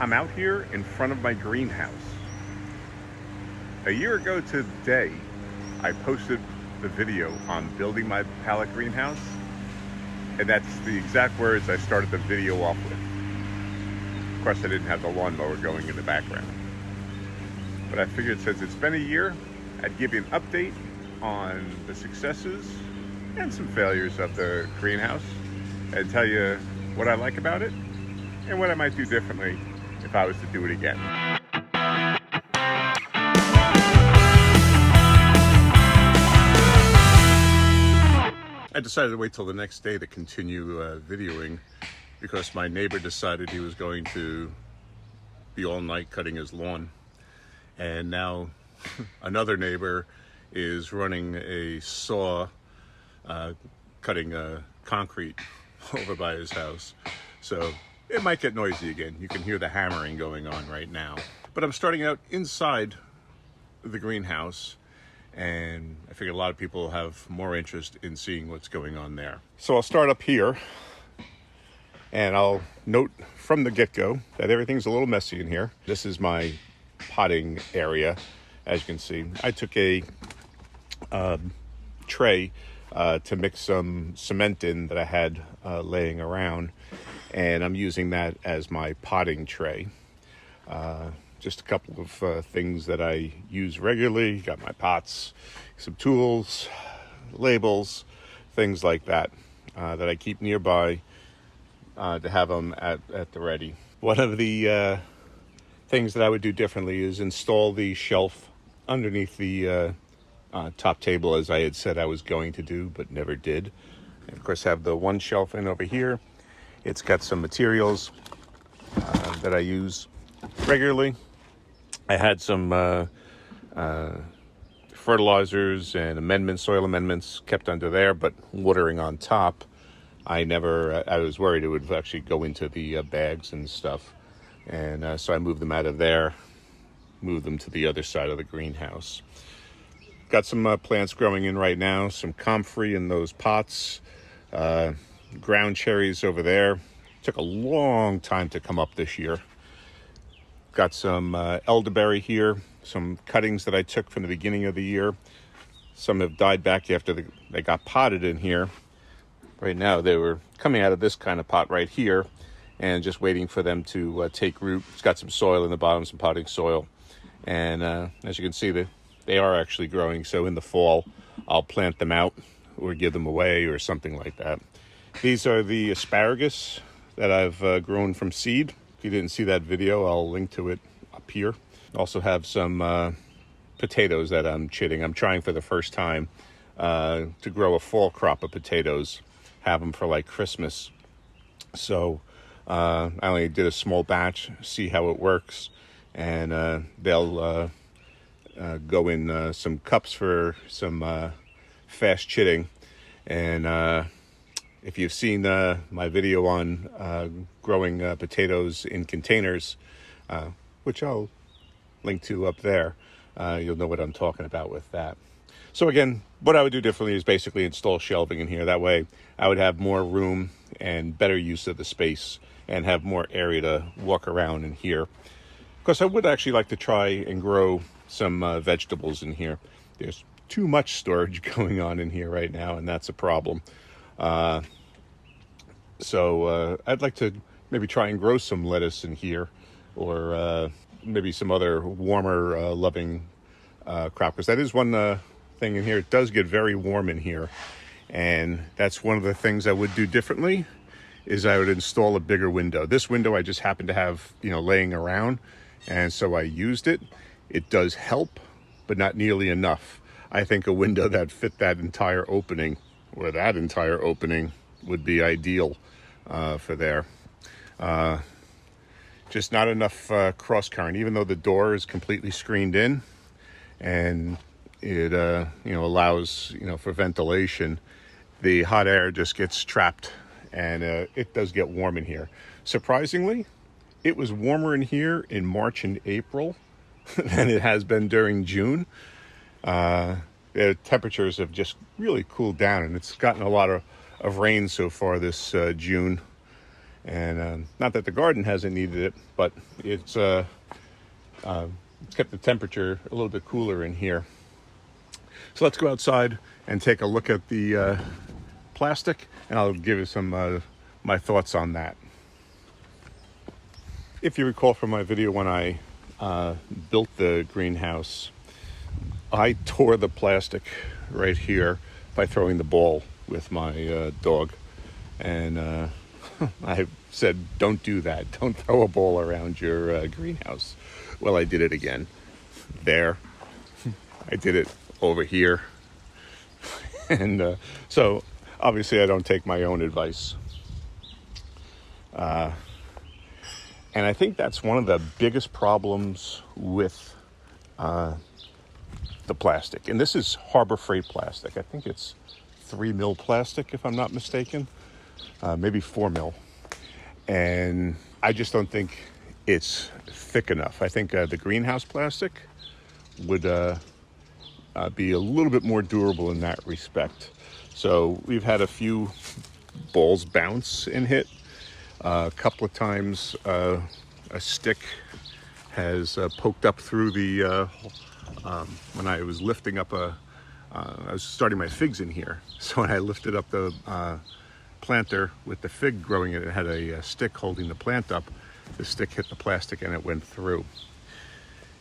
I'm out here in front of my greenhouse. A year ago today, I posted the video on building my pallet greenhouse, and that's the exact words I started the video off with. Of course, I didn't have the lawnmower going in the background. But I figured since it's been a year, I'd give you an update on the successes and some failures of the greenhouse and tell you what I like about it and what I might do differently if I was to do it again. I decided to wait till the next day to continue videoing because my neighbor decided he was going to be all night cutting his lawn. And now another neighbor is running a saw cutting concrete over by his house. So it might get noisy again. You can hear the hammering going on right now. But I'm starting out inside the greenhouse, and I figure a lot of people have more interest in seeing what's going on there. So I'll start up here, and I'll note from the get-go that everything's a little messy in here. This is my potting area, as you can see. I took a tray to mix some cement in that I had laying around, and I'm using that as my potting tray. Just a couple of things that I use regularly. Got my pots, some tools, labels, things like that that I keep nearby to have them at the ready. One of the things that I would do differently is install the shelf underneath the top table, as I had said I was going to do but never did. And of course, have the one shelf in over here. It's got some materials that I use regularly. I had some fertilizers and soil amendments kept under there, but watering on top. I was worried it would actually go into the bags and stuff. And so I moved them out of there, moved them to the other side of the greenhouse. Got some plants growing in right now, some comfrey in those pots, ground cherries over there. Took a long time to come up this year. Got some elderberry here, some cuttings that I took from the beginning of the year. Some have died back after they got potted in here. Right now they were coming out of this kind of pot right here and just waiting for them to take root. It's got some soil in the bottom, some potting soil. And as you can see, they are actually growing. So in the fall, I'll plant them out or give them away or something like that. These are the asparagus that I've grown from seed. If you didn't see that video, I'll link to it up here. Also have some potatoes that I'm chitting. I'm trying for the first time to grow a fall crop of potatoes, have them for like Christmas. So I only did a small batch, see how it works. And they'll go in some cups for some fast chitting. And if you've seen my video on growing potatoes in containers, which I'll link to up there, you'll know what I'm talking about with that. So again, what I would do differently is basically install shelving in here. That way I would have more room and better use of the space and have more area to walk around in here. Of course, I would actually like to try and grow some vegetables in here. There's too much storage going on in here right now, and that's a problem. So I'd like to maybe try and grow some lettuce in here, or maybe some other warmer loving crop, because that is one thing in here. It does get very warm in here, and that's one of the things I would do differently is I would install a bigger window. This window I just happen to have, laying around, and so I used it. It does help, but not nearly enough. I think a window that fit that entire opening, or that entire opening, would be ideal for there. Just not enough cross current, even though the door is completely screened in and it allows for ventilation. The hot air just gets trapped, and it does get warm in here. Surprisingly, it was warmer in here in March and April than it has been during June. The temperatures have just really cooled down, and it's gotten a lot of rain so far this June. And not that the garden hasn't needed it, but it's kept the temperature a little bit cooler in here. So let's go outside and take a look at the plastic, and I'll give you some my thoughts on that. If you recall from my video when I built the greenhouse, I tore the plastic right here by throwing the ball with my dog. And I said, don't do that. Don't throw a ball around your greenhouse. Well, I did it again. There. I did it over here. And so obviously I don't take my own advice. And I think that's one of the biggest problems with the plastic. And this is Harbor Freight plastic. I think it's 3 mil plastic, if I'm not mistaken. Maybe 4 mil. And I just don't think it's thick enough. I think the greenhouse plastic would be a little bit more durable in that respect. So we've had a few balls bounce and hit. A couple of times a stick has poked up through the when I was lifting up I was starting my figs in here. So when I lifted up the planter with the fig growing in it, had a stick holding the plant up. The stick hit the plastic and it went through.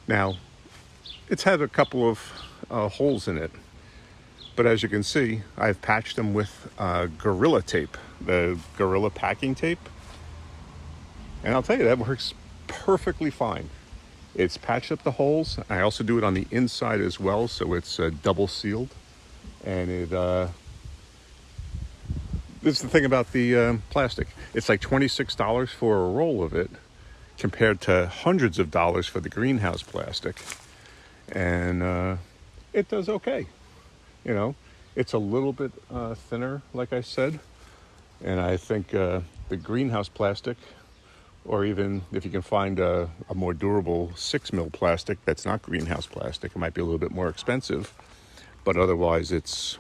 Now, it's had a couple of holes in it, but as you can see, I've patched them with Gorilla tape, the Gorilla packing tape. And I'll tell you, that works perfectly fine. It's patched up the holes. I also do it on the inside as well, so it's double sealed. And it this is the thing about the plastic. It's like $26 for a roll of it compared to hundreds of dollars for the greenhouse plastic. And it does okay. You know, it's a little bit thinner, like I said. And I think the greenhouse plastic, or even if you can find a more durable 6 mil plastic that's not greenhouse plastic, it might be a little bit more expensive. But otherwise, it's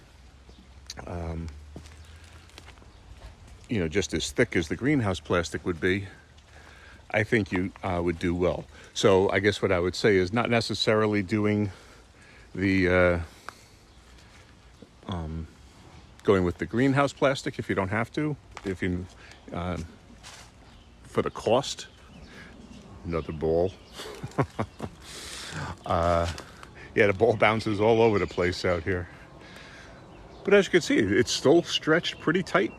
you know, just as thick as the greenhouse plastic would be. I think you would do well. So I guess what I would say is not necessarily doing the going with the greenhouse plastic if you don't have to. If you for the cost, another ball. Yeah, the ball bounces all over the place out here. But as you can see, it's still stretched pretty tight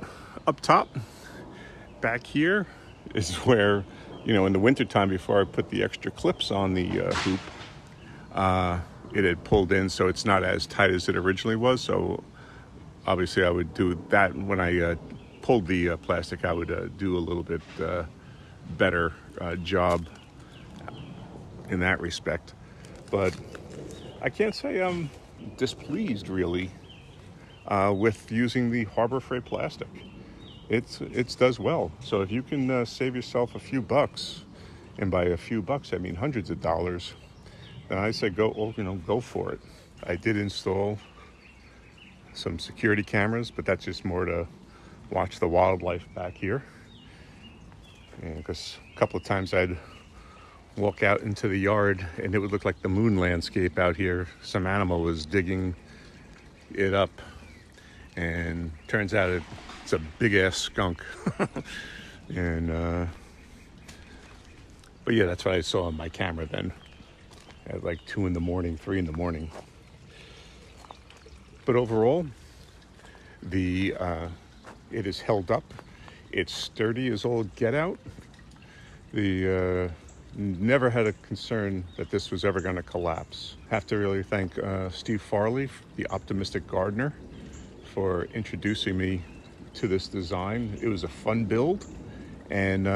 up top. Back here is where, you know, in the wintertime before I put the extra clips on the hoop, it had pulled in, so it's not as tight as it originally was. So obviously I would do that when I pulled the plastic. I would do a little bit better job in that respect. But I can't say I'm displeased really with using the Harbor Freight plastic. It does well. So if you can save yourself a few bucks, and by a few bucks I mean hundreds of dollars, then I say go for it. I did install some security cameras, but that's just more to watch the wildlife back here. Because a couple of times I'd walk out into the yard and it would look like the moon landscape out here. Some animal was digging it up, and turns out it's a big ass skunk. And but yeah, that's what I saw on my camera then at like 2 in the morning, 3 in the morning. But overall, it is held up. It's sturdy as all get out. Never had a concern that this was ever going to collapse. Have to really thank Steve Farley, the optimistic gardener, for introducing me to this design. It was a fun build, and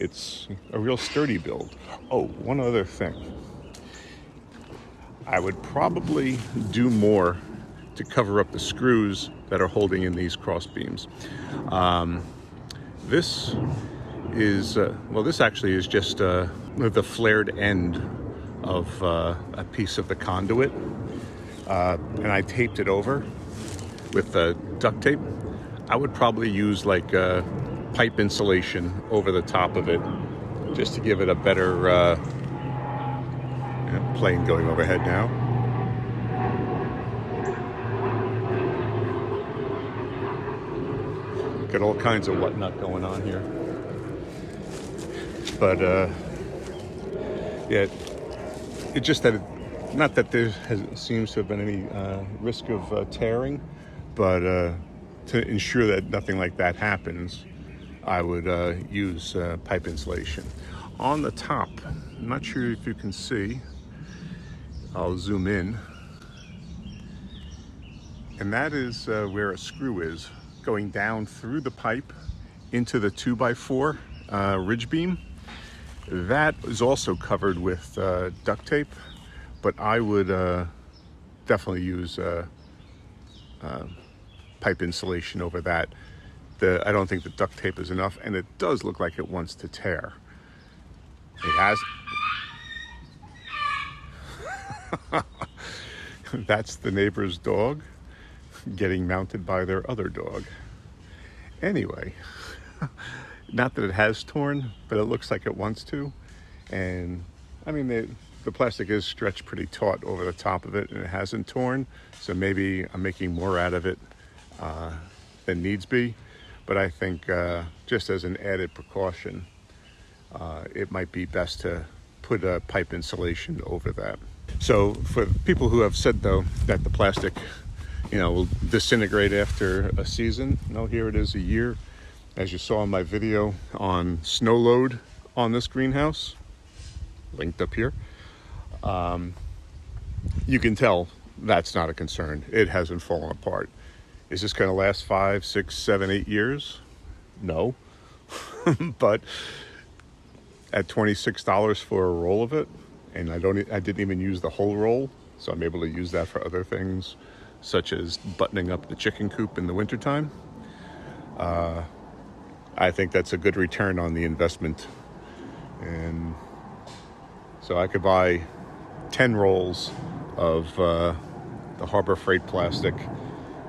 it's a real sturdy build. Oh, one other thing. I would probably do more to cover up the screws that are holding in these cross beams. This is, this actually is just the flared end of a piece of the conduit. And I taped it over with duct tape. I would probably use like pipe insulation over the top of it, just to give it a better plane going overhead now. Got all kinds of whatnot going on here. But yeah, it just that not that there seems to have been any risk of tearing, but to ensure that nothing like that happens, I would use pipe insulation. On the top, I'm not sure if you can see, I'll zoom in, and that is where a screw is going down through the pipe into the 2x4 ridge beam. That is also covered with duct tape, but I would definitely use pipe insulation over that. I don't think the duct tape is enough, and it does look like it wants to tear. It has. That's the neighbor's dog getting mounted by their other dog. Anyway, not that it has torn, but it looks like it wants to. And I mean, the plastic is stretched pretty taut over the top of it, and it hasn't torn. So maybe I'm making more out of it than needs be. But I think just as an added precaution, it might be best to put a pipe insulation over that. So for people who have said, though, that the plastic, will disintegrate after a season, no, here it is a year. As you saw in my video on snow load on this greenhouse, linked up here, you can tell that's not a concern. It hasn't fallen apart. Is this going to last 5, 6, 7, 8 years? No. But at $26 for a roll of it, and I didn't even use the whole roll, so I'm able to use that for other things, such as buttoning up the chicken coop in the wintertime. I think that's a good return on the investment. And so I could buy 10 rolls of the Harbor Freight plastic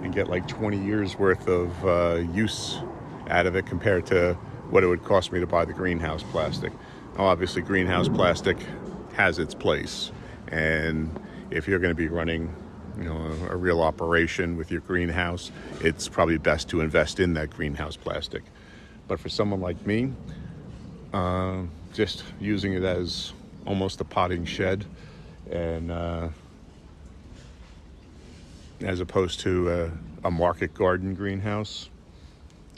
and get like 20 years worth of use out of it compared to what it would cost me to buy the greenhouse plastic. Now, obviously, greenhouse plastic has its place. And if you're going to be running a real operation with your greenhouse, it's probably best to invest in that greenhouse plastic. But for someone like me, just using it as almost a potting shed, and as opposed to a market garden greenhouse,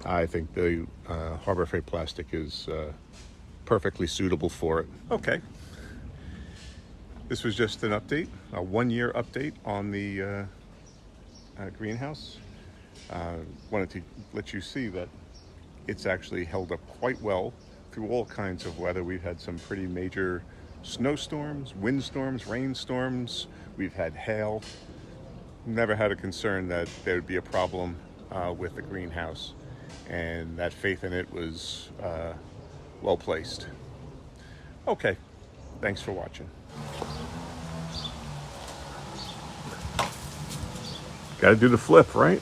I think the Harbor Freight plastic is perfectly suitable for it. Okay. This was just an update, a 1-year update on the greenhouse. Wanted to let you see that it's actually held up quite well through all kinds of weather. We've had some pretty major snowstorms, windstorms, rainstorms. We've had hail. Never had a concern that there would be a problem with the greenhouse. And that faith in it was well placed. Okay, thanks for watching. Got to do the flip, right?